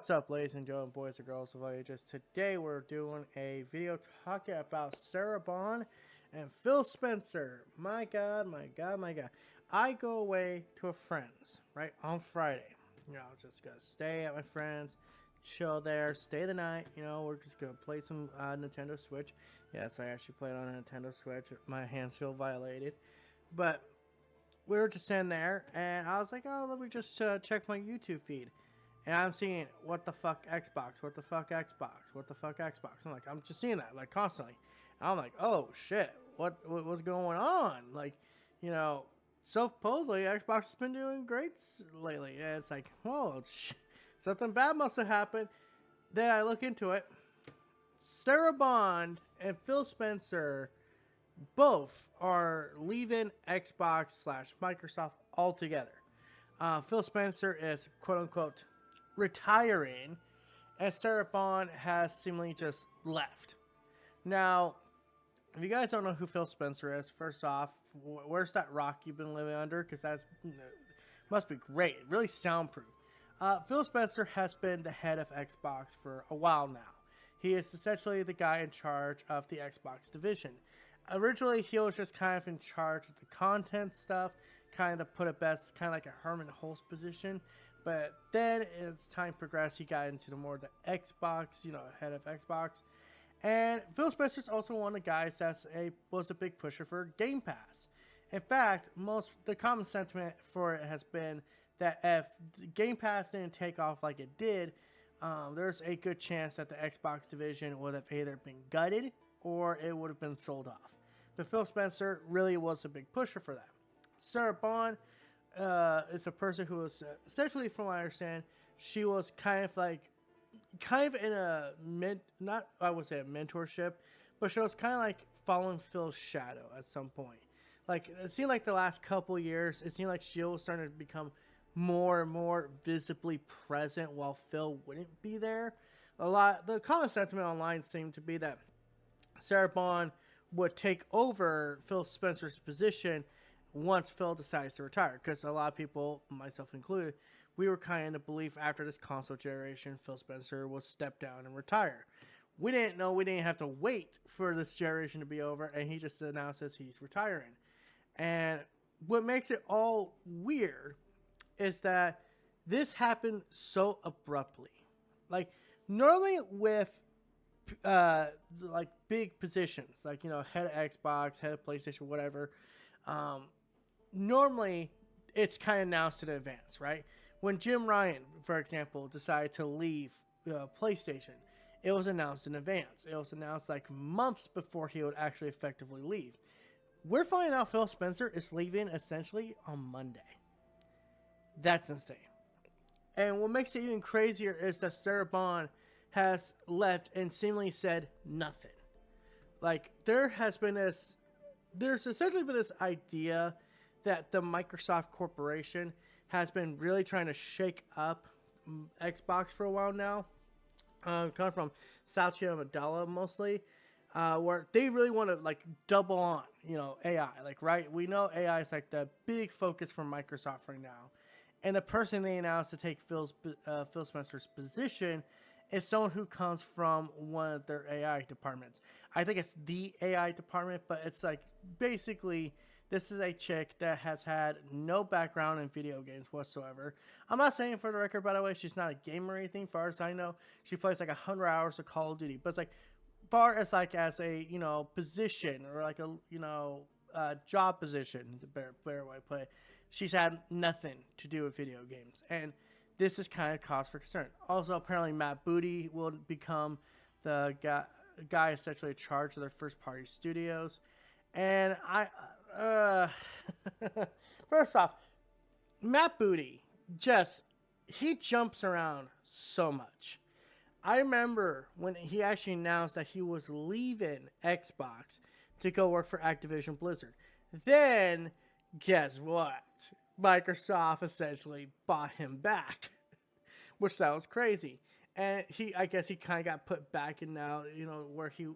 What's up, ladies and gentlemen, boys and girls of all ages? Today we're doing a video talking about Sarah Bond and Phil Spencer. My God, my God, my God. I go away to a friend's, right, on Friday. Just gonna stay at my friend's, chill there, stay the night. We're just gonna play some Nintendo Switch. Yes, I actually played on a Nintendo Switch. My hands feel violated. But we were just sitting there, and I was like, oh, let me just check my YouTube feed. And I'm seeing, what the fuck Xbox, what the fuck Xbox, what the fuck Xbox. I'm just seeing that, like, constantly. And I'm like, oh, shit, what's going on? Supposedly Xbox has been doing great lately. And it's like, whoa, something bad must have happened. Then I look into it. Sarah Bond and Phil Spencer both are leaving Xbox / Microsoft altogether. Phil Spencer is, quote-unquote, retiring, and Sarah Bond has seemingly just left. Now, if you guys don't know who Phil Spencer is, first off, where's that rock you've been living under? Because must be great, really soundproof. Phil Spencer has been the head of Xbox for a while now. He is essentially the guy in charge of the Xbox division. Originally, he was just kind of in charge of the content stuff, kind of put it best, kind of like a Herman Hulst position. But then as time progressed, he got into the Xbox, head of Xbox. And Phil Spencer's also one of the guys was a big pusher for Game Pass. In fact, the common sentiment for it has been that if Game Pass didn't take off like it did, there's a good chance that the Xbox division would have either been gutted or it would have been sold off. But Phil Spencer really was a big pusher for that. Sarah Bond is a person who was essentially, from what I understand, she was kind of in a not I would say a mentorship, but she was kind of like following Phil's shadow at some point. Like, it seemed like the last couple years, it seemed like she was starting to become more and more visibly present while Phil wouldn't be there. The common sentiment online seemed to be that Sarah Bond would take over Phil Spencer's position once Phil decides to retire, because a lot of people, myself included, we were kind of in the belief after this console generation, Phil Spencer will step down and retire. We didn't know we didn't have to wait for this generation to be over, and he just announces he's retiring. And what makes it all weird is that this happened so abruptly. Like, normally with big positions, head of Xbox, head of PlayStation, whatever, normally it's kind of announced in advance, right? When Jim Ryan, for example, decided to leave PlayStation, it was announced in advance. It was announced like months before he would actually effectively leave. We're finding out Phil Spencer is leaving essentially on Monday. That's insane. And what makes it even crazier is that Sarah Bond has left and seemingly said nothing. Like, there's essentially been this idea that the Microsoft Corporation has been really trying to shake up Xbox for a while now. Coming from Satya Nadella mostly, where they really want to double on, AI. Right? We know AI is the big focus for Microsoft right now. And the person they announced to take Phil Spencer's position is someone who comes from one of their AI departments. I think it's the AI department, but it's basically this is a chick that has had no background in video games whatsoever. I'm not saying, for the record, by the way, she's not a gamer or anything. Far as I know, she plays 100 hours of Call of Duty. But it's far as as a position or a job position, the better way to put it, she's had nothing to do with video games, and this is kind of cause for concern. Also, apparently, Matt Booty will become the guy essentially in charge of their first-party studios. And first off, Matt Booty he jumps around so much. I remember when he actually announced that he was leaving Xbox to go work for Activision Blizzard. Then, guess what? Microsoft essentially bought him back, which that was crazy. And I guess he kind of got put back in now, where he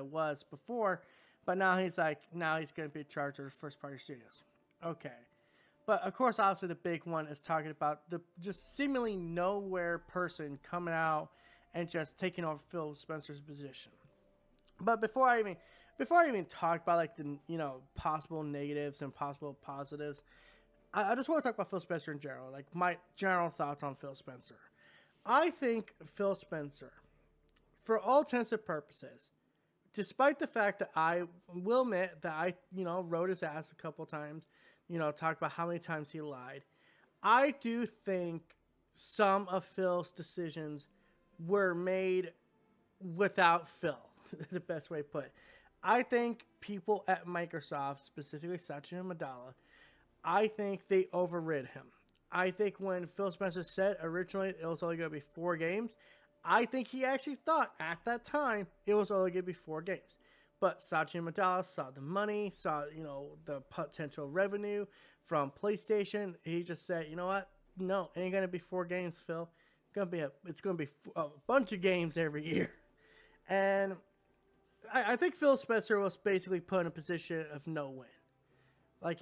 was before. But now he's going to be in charge of the first party studios. Okay. But of course, obviously, the big one is talking about the just seemingly nowhere person coming out and just taking over Phil Spencer's position. But before I even talk about like the possible negatives and possible positives, I just want to talk about Phil Spencer in general, like my general thoughts on Phil Spencer. I think Phil Spencer, for all intents and purposes, despite the fact that I will admit that I rode his ass a couple times, talked about how many times he lied. I do think some of Phil's decisions were made without Phil. The best way to put it. I think people at Microsoft, specifically Satya Nadella, I think they overrid him. I think when Phil Spencer said originally it was only going to be 4 games, I think he actually thought at that time it was only going to be 4 games. But Satya Nadella saw the money, saw the potential revenue from PlayStation. He just said, you know what? No, it ain't going to be 4 games, Phil. It's going to be a bunch of games every year. And I think Phil Spencer was basically put in a position of no win. Like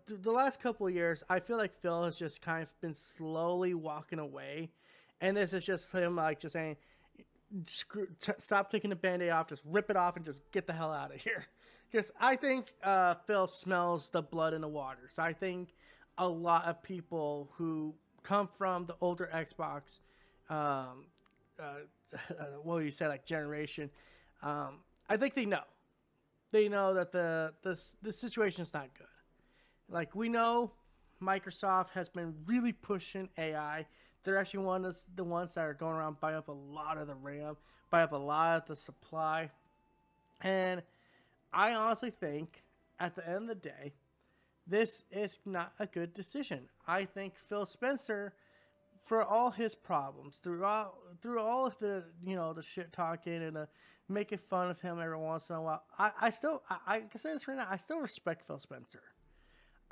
the last couple of years, I feel like Phil has just kind of been slowly walking away, and this is just him like just saying, "Stop taking the Band-Aid off, just rip it off, and just get the hell out of here." Because I think Phil smells the blood in the water. So I think a lot of people who come from the older Xbox, what you say, like generation, I think they know. They know that the situation is not good. Like, we know Microsoft has been really pushing AI. They're actually one of the ones that are going around buying up a lot of the RAM, buying up a lot of the supply. And I honestly think, at the end of the day, this is not a good decision. I think Phil Spencer, for all his problems, through all of the the shit talking and the making fun of him every once in a while, I can say this right now, I still respect Phil Spencer.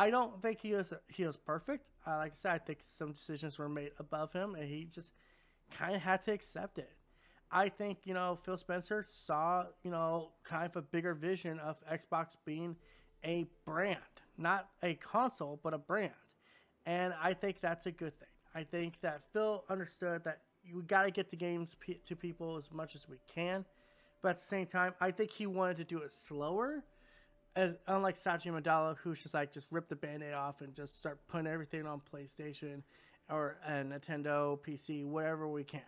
I don't think he was perfect. Like I said, I think some decisions were made above him, and he just kind of had to accept it. I think Phil Spencer saw kind of a bigger vision of Xbox being a brand, not a console, but a brand, and I think that's a good thing. I think that Phil understood that we got to get the games to people as much as we can, but at the same time, I think he wanted to do it slower. Unlike Satya Nadella, who's just rip the Band-Aid off and just start putting everything on PlayStation or a Nintendo, PC, whatever we can.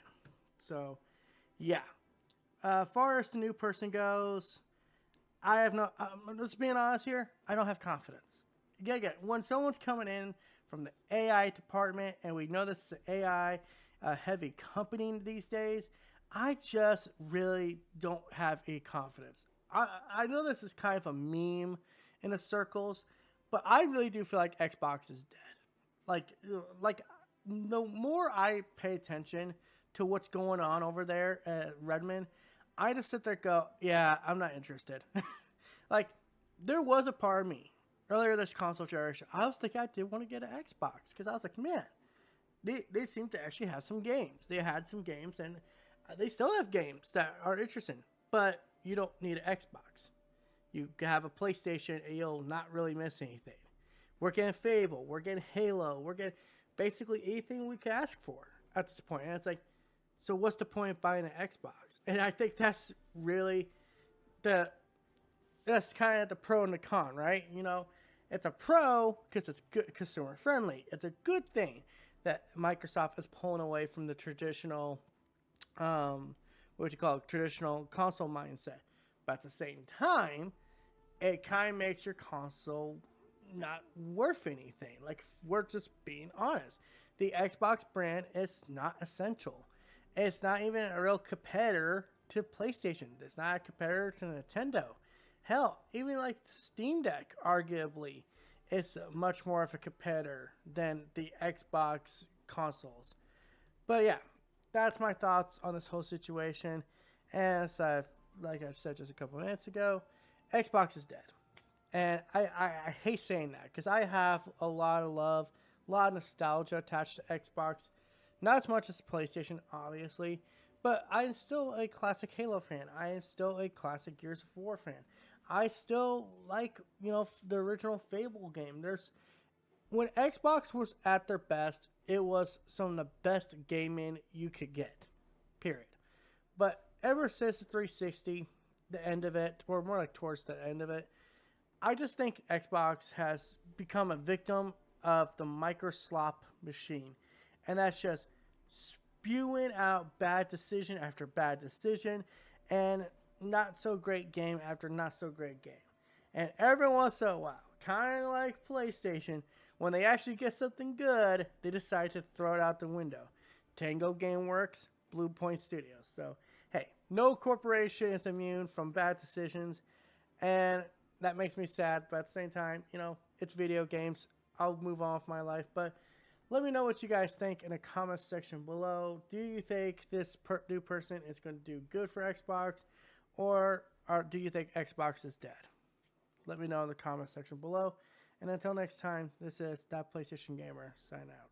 So, yeah. As far as the new person goes, I have no... I'm just being honest here, I don't have confidence. Again, when someone's coming in from the AI department, and we know this is an AI heavy company these days, I just really don't have a confidence. I know this is kind of a meme in the circles, but I really do feel like Xbox is dead. Like the more I pay attention to what's going on over there at Redmond, I just sit there and go, yeah, I'm not interested. Like, there was a part of me earlier this console generation, I was thinking I did want to get an Xbox, because I was like, man, they seem to actually have some games. They had some games, and they still have games that are interesting, but you don't need an Xbox. You have a PlayStation and you'll not really miss anything. We're getting Fable, we're getting Halo, we're getting basically anything we could ask for at this point. And it's like, so what's the point of buying an Xbox? And I think that's really that's kind of the pro and the con, right? It's a pro because it's good, consumer friendly. It's a good thing that Microsoft is pulling away from the traditional traditional console mindset. But at the same time, it kind of makes your console not worth anything. Like, we're just being honest. The Xbox brand is not essential. It's not even a real competitor to PlayStation. It's not a competitor to Nintendo. Hell, even like Steam Deck, arguably, is much more of a competitor than the Xbox consoles. But yeah, that's my thoughts on this whole situation. And like I said just a couple minutes ago, Xbox is dead. And I hate saying that, because I have a lot of love, a lot of nostalgia attached to Xbox. Not as much as PlayStation, obviously, but I'm still a classic Halo fan. I am still a classic Gears of War fan. I still like, the original Fable game. when Xbox was at their best, it was some of the best gaming you could get. Period. But ever since the 360, the end of it, or more like towards the end of it, I just think Xbox has become a victim of the microslop machine. And that's just spewing out bad decision after bad decision and not so great game after not so great game. And every once in a while, kind of like PlayStation, when they actually get something good, they decide to throw it out the window. Tango Gameworks, Blue Point Studios. So, hey, no corporation is immune from bad decisions, and that makes me sad. But at the same time, it's video games. I'll move on with my life. But let me know what you guys think in the comments section below. Do you think this new person is going to do good for Xbox, or do you think Xbox is dead? Let me know in the comment section below. And until next time, this is That PlayStation Gamer, sign out.